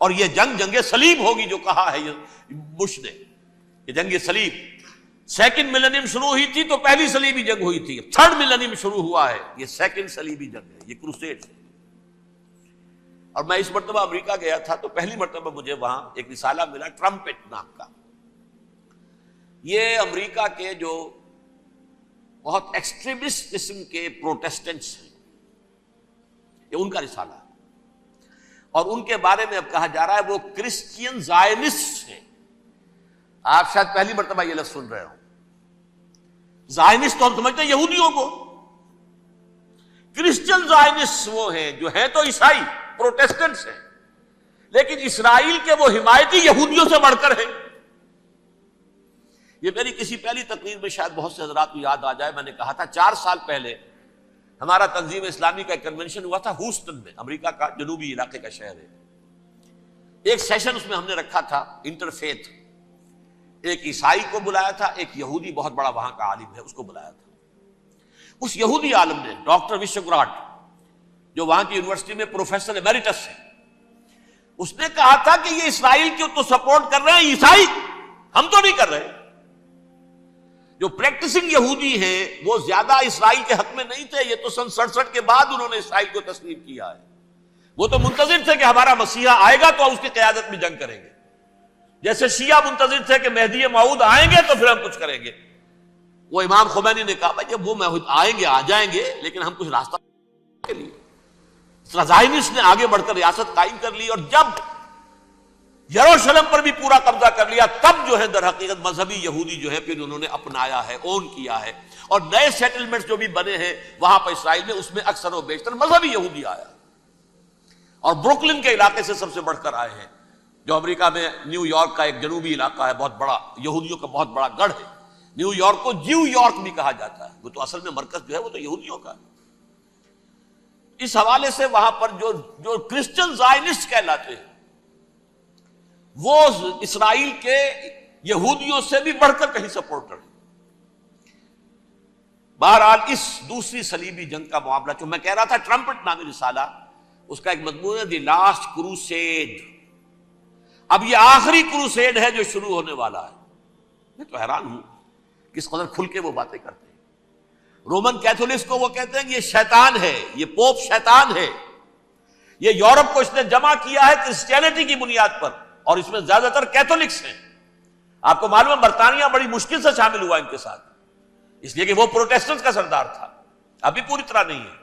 اور یہ جنگ صلیب ہوگی جو کہا ہے بش نے، یہ جنگ صلیب سیکنڈ ملینیم شروع ہوئی تھی تو پہلی صلیبی جنگ ہوئی تھی، تھرڈ ملینیم شروع ہوا ہے، یہ سیکنڈ صلیبی جنگ ہے، یہ کروسیڈ ہے۔ اور میں اس مرتبہ امریکہ گیا تھا تو پہلی مرتبہ مجھے وہاں ایک رسالہ ملا ٹرمپٹ نام کا۔ یہ امریکہ کے جو بہت ایکسٹریمسٹ قسم کے پروٹیسٹنٹس ہیں، یہ ان کا رسالہ ہے، اور ان کے بارے میں اب کہا جا رہا ہے وہ کرسچین زائنسٹ ہیں۔ آپ شاید پہلی مرتبہ یہ لفظ سن رہے ہو۔ زائنسٹ تو ہم سمجھتے ہیں یہودیوں کو، کرسچین زائنسٹ وہ ہیں جو ہیں تو عیسائی پروٹیسٹنٹس ہیں، لیکن اسرائیل کے وہ حمایتی یہودیوں سے بڑھ کر ہیں۔ یہ میری کسی پہلی تقریر میں شاید بہت سے حضرات کو یاد آ جائے، میں نے کہا تھا 4 سال پہلے ہمارا تنظیم اسلامی کا ایک کنونشن ہوا تھا ہوسٹن میں، امریکہ کا جنوبی علاقے کا شہر ہے۔ ایک سیشن اس میں ہم نے رکھا تھا انٹرفیتھ، ایک عیسائی کو بلایا تھا، ایک یہودی بہت بڑا وہاں کا عالم ہے اس کو بلایا تھا۔ اس یہودی عالم نے ڈاکٹر وشوگراڈ، جو وہاں کی یونیورسٹی میں پروفیسر ایمیریٹس ہے، اس نے کہا تھا کہ یہ اسرائیل کی تو سپورٹ کر رہے ہیں عیسائی، ہم تو نہیں کر رہے۔ جو پریکٹسنگ یہودی ہیں وہ زیادہ اسرائیل کے حق میں نہیں تھے، یہ تو سن 67 کے بعد انہوں نے اسرائیل کو تسلیم کیا ہے۔ وہ تو منتظر تھے کہ ہمارا مسیحا آئے گا تو اس کی قیادت میں جنگ کریں گے، جیسے شیعہ منتظر تھے کہ مہدی موعود آئیں گے تو پھر ہم کچھ کریں گے۔ وہ امام خمینی نے کہا بھائی جب وہ آئیں گے آ جائیں گے، لیکن ہم کچھ راستہ کے لیے۔ زائنسٹ نے آگے بڑھ کر ریاست قائم کر لی، اور جب یروشلم پر بھی پورا قبضہ کر لیا، تب جو ہے در حقیقت مذہبی یہودی جو ہے پھر انہوں نے اپنایا ہے، اون کیا ہے، اور نئے سیٹلمنٹس جو بھی بنے ہیں وہاں پر اسرائیل میں، اس میں اکثر و بیشتر مذہبی یہودی آیا، اور بروکلن کے علاقے سے سب سے بڑھ کر آئے ہیں، جو امریکہ میں نیو یارک کا ایک جنوبی علاقہ ہے، بہت بڑا یہودیوں کا بہت بڑا گڑھ ہے۔ نیو یارک کو جیو یارک بھی کہا جاتا ہے، وہ تو اصل میں مرکز جو ہے وہ تو یہودیوں کا ہے۔ اس حوالے سے وہاں پر جو کرسچن زائنسٹ کہلاتے ہیں وہ اسرائیل کے یہودیوں سے بھی بڑھ کر کہیں سپورٹر ہیں۔ بہرحال اس دوسری صلیبی جنگ کا معاملہ جو میں کہہ رہا تھا، ٹرمپٹ نامی رسالہ، اس کا ایک مضمون ہے دی لاسٹ کروسیڈ۔ اب یہ آخری کروسیڈ ہے جو شروع ہونے والا ہے۔ میں تو حیران ہوں کس قدر کھل کے وہ باتیں کرتے ہیں۔ رومن کیتھولکس کو وہ کہتے ہیں کہ یہ شیطان ہے، یہ پوپ شیطان ہے، یہ یورپ کو اس نے جمع کیا ہے کرسچینٹی کی بنیاد پر، اور اس میں زیادہ تر کیتھولکس ہیں۔ آپ کو معلوم ہے برطانیہ بڑی مشکل سے شامل ہوا ان کے ساتھ، اس لیے کہ وہ پروٹیسٹنٹس کا سردار تھا، ابھی پوری طرح نہیں ہے۔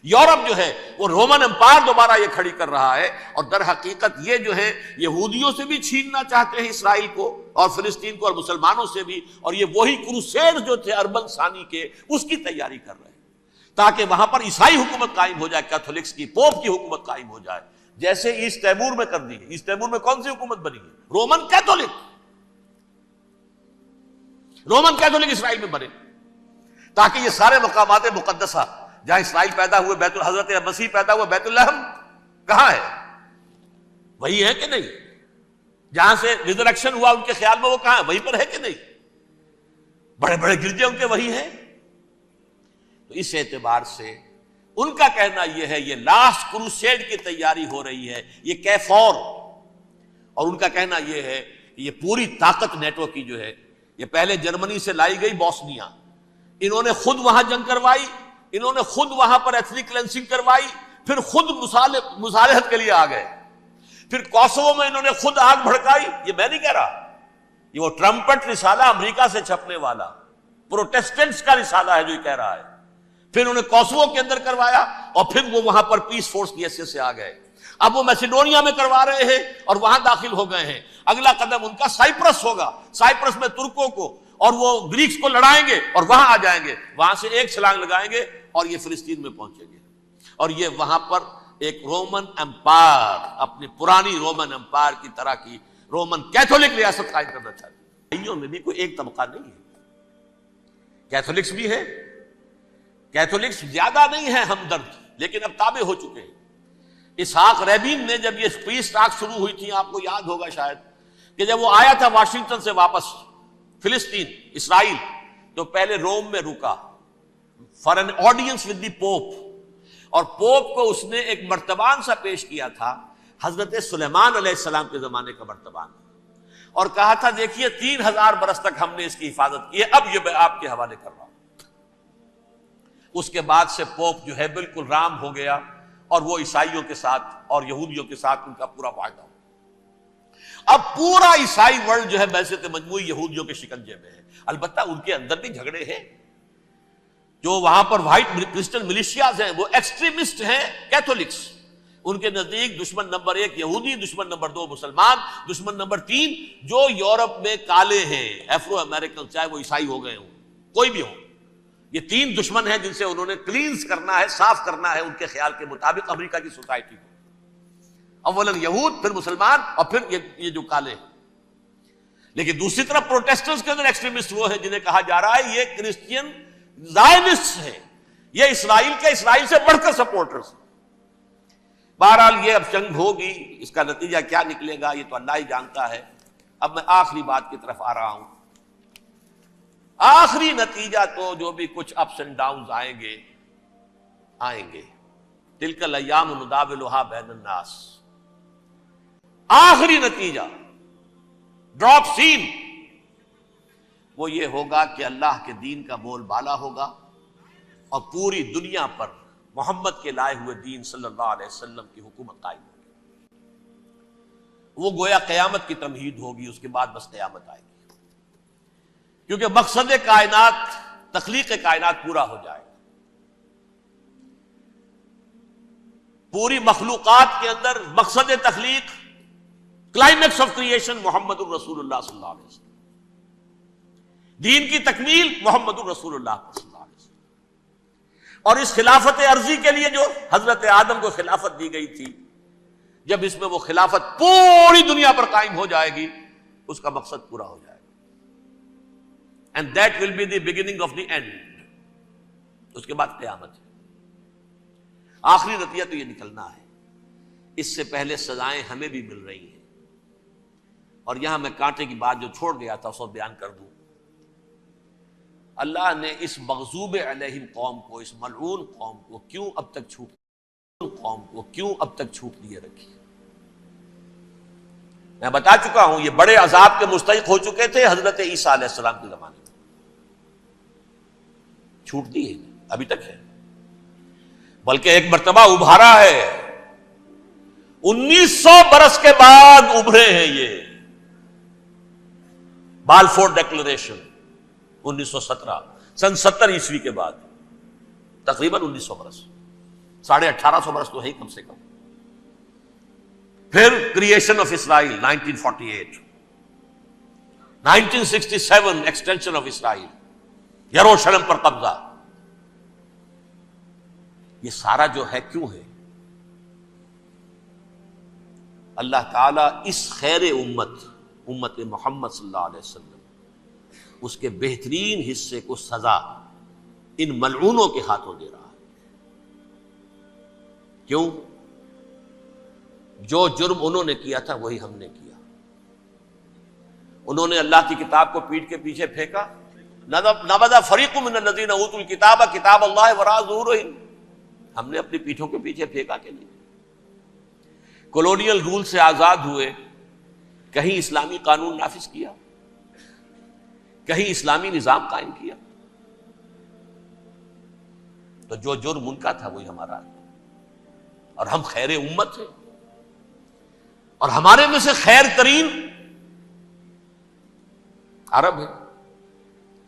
یورپ جو ہے وہ رومن امپائر دوبارہ یہ کھڑی کر رہا ہے، اور در حقیقت یہ جو ہے یہودیوں سے بھی چھیننا چاہتے ہیں اسرائیل کو اور فلسطین کو، اور مسلمانوں سے بھی، اور یہ وہی کروسیڈ جو تھے اربن ثانی کے، اس کی تیاری کر رہے ہیں تاکہ وہاں پر عیسائی حکومت قائم ہو جائے، کیتھولکس کی، پوپ کی حکومت قائم ہو جائے، جیسے ایسٹ تیمور میں کر دی ہے۔ ایسٹ تیمور میں کون سی حکومت بنی ہے؟ رومن کیتھولک اسرائیل میں بنے، تاکہ یہ سارے مقامات مقدسہ جہاں اسرائیل پیدا ہوئے، بیت حضرت مسیح پیدا ہوا بیت الحم کہاں ہے؟ وہی ہے کہ نہیں؟ جہاں سے ریزریکشن ہوا ان کے خیال میں وہ کہاں ہے؟ وہیں پر ہے کہ نہیں؟ بڑے بڑے گرجے ان کے وہی ہیں۔ تو اس اعتبار سے ان کا کہنا یہ ہے یہ لاسٹ کروسیڈ کی تیاری ہو رہی ہے، یہ کیفور، اور ان کا کہنا یہ ہے کہ یہ پوری طاقت نیٹو کی جو ہے، یہ پہلے جرمنی سے لائی گئی بوسنیا، انہوں نے خود وہاں جنگ کروائی، انہوں نے خود وہاں پر ایتھنک کلینسنگ کروائی، پھر خود مصالحت کے لیے آ گئے، پھر کوسوو میں انہوں نے خود آگ بھڑکائی۔ یہ میں نہیں کہہ رہا، یہ وہ ٹرمپٹ رسالہ امریکہ سے چھپنے والا پروٹیسٹنٹس کا رسالہ ہے جو یہ کہہ رہا ہے۔ پھر انہوں نے کوسوو کے اندر کروایا، اور پھر وہ وہاں پر پیس فورس کی حیثیت سے آ گئے۔ اب وہ میسیڈونیا میں کروا رہے ہیں اور وہاں داخل ہو گئے ہیں۔ اگلا قدم ان کا سائپرس ہوگا، سائپرس میں ترکوں کو اور وہ گریکس کو لڑائیں گے اور وہاں آ جائیں گے، وہاں سے ایک چھلانگ لگائیں گے اور یہ فلسطین میں پہنچیں گے، اور یہ وہاں پر ایک رومن امپائر، اپنی پرانی رومن امپائر کی طرح کی رومن کیتھولک ریاست قائم کرنا چاہتے ہیں۔ بھائیوں میں بھی کوئی ایک طبقہ نہیں ہے، کیتھولکس بھی ہے، کیتھولکس زیادہ نہیں ہے ہمدرد، لیکن اب تابع ہو چکے ہیں۔ اسحاق ریبین نے جب یہ پیس ٹاک شروع ہوئی تھی، آپ کو یاد ہوگا شاید، کہ جب وہ آیا تھا واشنگٹن سے واپس فلسطین اسرائیل، تو پہلے روم میں رکا for an audience with the pope, اور پوپ کو اس نے ایک مرتبان سا پیش کیا تھا، حضرت سلیمان علیہ السلام کے زمانے کا مرتبہ، اور کہا تھا دیکھیے 3000 برس تک ہم نے اس کی حفاظت کی ہے، اب یہ میں آپ کے حوالے کر رہا ہوں۔ اس کے بعد سے پوپ جو ہے بالکل رام ہو گیا، اور وہ عیسائیوں کے ساتھ اور یہودیوں کے ساتھ ان کا پورا معاہدہ ہو۔ اب پورا عیسائی ورلڈ جو ہے بعثت مجموعی یہودیوں کے شکنجے میں ہے۔ البتہ ان کے اندر بھی جھگڑے ہیں، جو وہاں پر وائٹ کرسچن ملیشیاز ہیں وہ ایکسٹریمسٹ ہیں کیتھولکس، ان کے نزدیک دشمن نمبر 1 یہودی، دشمن نمبر 2 مسلمان، دشمن نمبر 3 جو یورپ میں کالے ہیں، ایفرو امریکن، چاہے وہ عیسائی ہو گئے ہوں، کوئی بھی ہو، یہ 3 دشمن ہیں جن سے انہوں نے کلینز کرنا ہے، صاف کرنا ہے ان کے خیال کے مطابق امریکہ کی سوسائٹی کو۔ اولاً یہود، پھر مسلمان، اور پھر یہ جو کالے ہیں۔ لیکن دوسری طرف پروٹیسٹنٹس کے اندر ایکسٹریمسٹ وہ ہیں جنہیں کہا جا رہا ہے یہ کرسچین زائنسٹ ہیں، یہ اسرائیل سے بڑھ کر سپورٹرز ہیں۔ بہرحال یہ اب جنگ ہوگی، اس کا نتیجہ کیا نکلے گا یہ تو اللہ ہی جانتا ہے۔ اب میں آخری بات کی طرف آ رہا ہوں۔ آخری نتیجہ تو جو بھی کچھ اپس اینڈ ڈاؤنز آئیں گے، تلک الایام نداولها بین الناس، آخری نتیجہ ڈراپ سین وہ یہ ہوگا کہ اللہ کے دین کا بول بالا ہوگا، اور پوری دنیا پر محمد کے لائے ہوئے دین صلی اللہ علیہ وسلم کی حکومت قائم ہوگی۔ وہ گویا قیامت کی تمہید ہوگی، اس کے بعد بس قیامت آئے گی، کیونکہ مقصد کائنات، تخلیق کائنات پورا ہو جائے گا۔ پوری مخلوقات کے اندر مقصد تخلیق، کلائمیکس آف کریشن محمد الرسول اللہ صلی اللہ علیہ وسلم، دین کی تکمیل محمد الرسول اللہ صلی اللہ علیہ وسلم۔ اور اس خلافت عرضی کے لیے جو حضرت آدم کو خلافت دی گئی تھی، جب اس میں وہ خلافت پوری دنیا پر قائم ہو جائے گی، اس کا مقصد پورا ہو جائے گا۔ And that will be the beginning of the end۔ اس کے بعد قیامت ہے۔ آخری نتیجہ تو یہ نکلنا ہے۔ اس سے پہلے سزائیں ہمیں بھی مل رہی ہیں، اور یہاں میں کانٹے کی بات جو چھوڑ گیا تھا اس کو بیان کر دوں۔ اللہ نے اس مغضوب علیہم قوم کو، اس ملعون قوم کو کیوں اب تک چھوٹ لیے رکھی؟ میں بتا چکا ہوں یہ بڑے عذاب کے مستحق ہو چکے تھے حضرت عیسیٰ علیہ السلام کے زمانے میں، چھوٹ دی ہے، ابھی تک ہے، بلکہ ایک مرتبہ ابھارا ہے۔ 1900 برس کے بعد ابھرے ہیں یہ، بالفور ڈیکلریشن 1917، سن 70 عیسوی کے بعد، تقریباً 1900 برس، 1850 برس تو ہے ہی کم سے کم۔ پھر creation of Israel 1948، 1967 extension of Israel, یروشلم پر قبضہ۔ یہ سارا جو ہے کیوں ہے؟ اللہ تعالیٰ اس خیر امت محمد صلی اللہ علیہ وسلم، اس کے بہترین حصے کو سزا ان ملعونوں کے ہاتھوں دے رہا ہے۔ کیوں؟ جو جرم انہوں نے کیا تھا وہی ہم نے کیا۔ انہوں نے اللہ کی کتاب کو پیٹھ کے پیچھے پھینکا، نبذ فریق من الذین اوتوا الکتاب کتاب اللہ وراء ظہورہم، ہم نے اپنی پیٹھوں کے پیچھے پھینکا کہ نہیں؟ کولونیل رول سے آزاد ہوئے، کہیں اسلامی قانون نافذ کیا، کہیں اسلامی نظام قائم کیا، تو جو جرم ان کا تھا وہی ہمارا ہے۔ اور ہم خیر امت ہیں، اور ہمارے میں سے خیر ترین عرب ہے،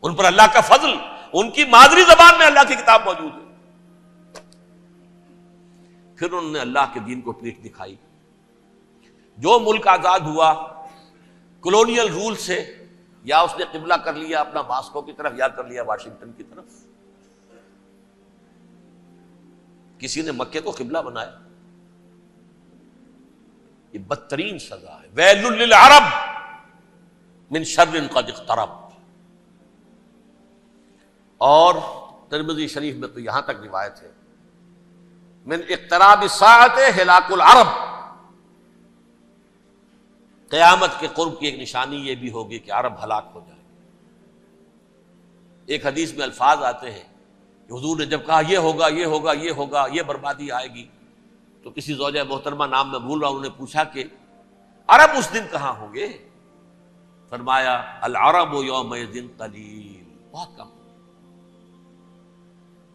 ان پر اللہ کا فضل، ان کی مادری زبان میں اللہ کی کتاب موجود ہے۔ پھر انہوں نے اللہ کے دین کو پیٹھ دکھائی۔ جو ملک آزاد ہوا کولونیل رول سے، یا اس نے قبلہ کر لیا اپنا ماسکو کی طرف، یا کر لیا واشنگٹن کی طرف، کسی نے مکے کو قبلہ بنایا، یہ بدترین سزا ہے۔ ویل للعرب من شر قد اقترب۔ اور ترمذی شریف میں تو یہاں تک روایت ہے، من اقتراب الساعۃ ہلاک العرب، قیامت کے قرب کی ایک نشانی یہ بھی ہوگی کہ عرب ہلاک ہو جائے گے۔ ایک حدیث میں الفاظ آتے ہیں کہ حضور نے جب کہا یہ ہوگا یہ ہوگا یہ ہوگا، یہ بربادی آئے گی، تو کسی زوجہ محترمہ نام میں بھول رہا ہوں، انہوں نے پوچھا کہ عرب اس دن کہاں ہوں گے؟ فرمایا العرب یومئذ قلیل، بہت کم۔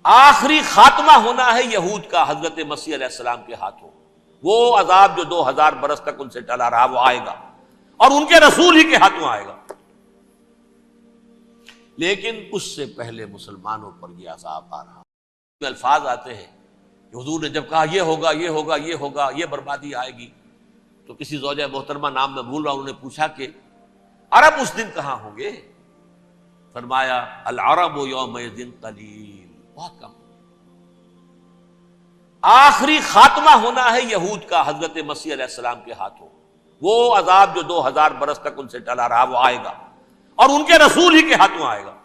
آخری خاتمہ ہونا ہے یہود کا حضرت مسیح علیہ السلام کے ہاتھوں۔ وہ عذاب جو 2000 برس تک ان سے ٹلا رہا وہ آئے گا، اور ان کے رسول ہی کے ہاتھوں آئے گا۔ لیکن اس سے پہلے مسلمانوں پر یہ عذاب آ رہا۔ الفاظ آتے ہیں کہ حضور نے جب کہا یہ ہوگا یہ ہوگا یہ ہوگا، یہ بربادی آئے گی، تو کسی زوجہ محترمہ نام میں بھول رہا ہوں، انہوں نے پوچھا کہ عرب اس دن کہاں ہوں گے؟ فرمایا العرب یومئذ قلیل، بہت کم۔ آخری خاتمہ ہونا ہے یہود کا حضرت مسیح علیہ السلام کے ہاتھوں۔ وہ عذاب جو 2000 برس تک ان سے ٹلا رہا وہ آئے گا، اور ان کے رسول ہی کے ہاتھوں آئے گا۔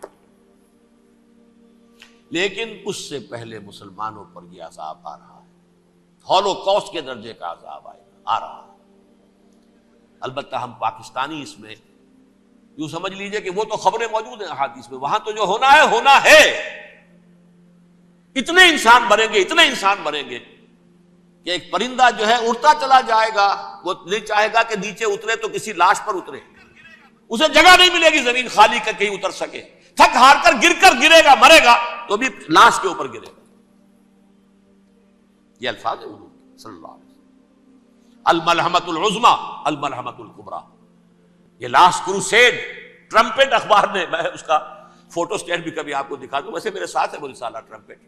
لیکن اس سے پہلے مسلمانوں پر یہ عذاب آ رہا ہے، ہولوکاسٹ کے درجے کا عذاب آ رہا ہے۔ البتہ ہم پاکستانی اس میں یوں سمجھ لیجئے کہ وہ تو خبریں موجود ہیں احادیث میں، وہاں تو جو ہونا ہے ہونا ہے۔ اتنے انسان مریں گے، اتنے انسان مریں گے کہ ایک پرندہ جو ہے اڑتا چلا جائے گا، وہ نہیں چاہے گا کہ نیچے اترے تو کسی لاش پر اترے، اسے جگہ نہیں ملے گی زمین خالی کر کہیں اتر سکے، تھک ہار کر گرے گا، مرے گا تو بھی لاش کے اوپر گرے گا۔ یہ الفاظ ہے حضور صلی اللہ علیہ وسلم، الملحمۃ العظمی الملحمۃ الکبریٰ۔ یہ لاسٹ کروسیڈ، ٹرمپٹ اخبار نے، میں اس کا فوٹو اسٹیٹ بھی کبھی آپ کو دکھا دوں، ویسے میرے ساتھ ہے وہ رسالہ ٹرمپٹ،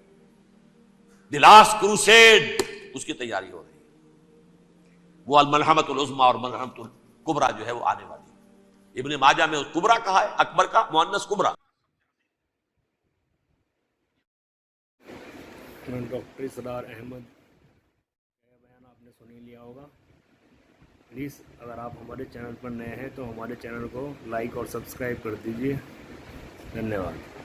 دی لاسٹ کروسیڈ، اس کی تیاری ہو رہی ہے۔ وہ الملحمۃ العظمی اور ملحمۃ الکبریٰ جو ہے وہ آنے والی ہے۔ ابن ماجہ میں کبریٰ کہا ہے، اکبر کا مؤنث کبریٰ۔ ڈاکٹر اسرار احمد کا بیان آپ نے سن ہی لیا ہوگا۔ پلیز اگر آپ ہمارے چینل پر نئے ہیں تو ہمارے چینل کو لائک اور سبسکرائب کر دیجیے۔ دھنیہ واد۔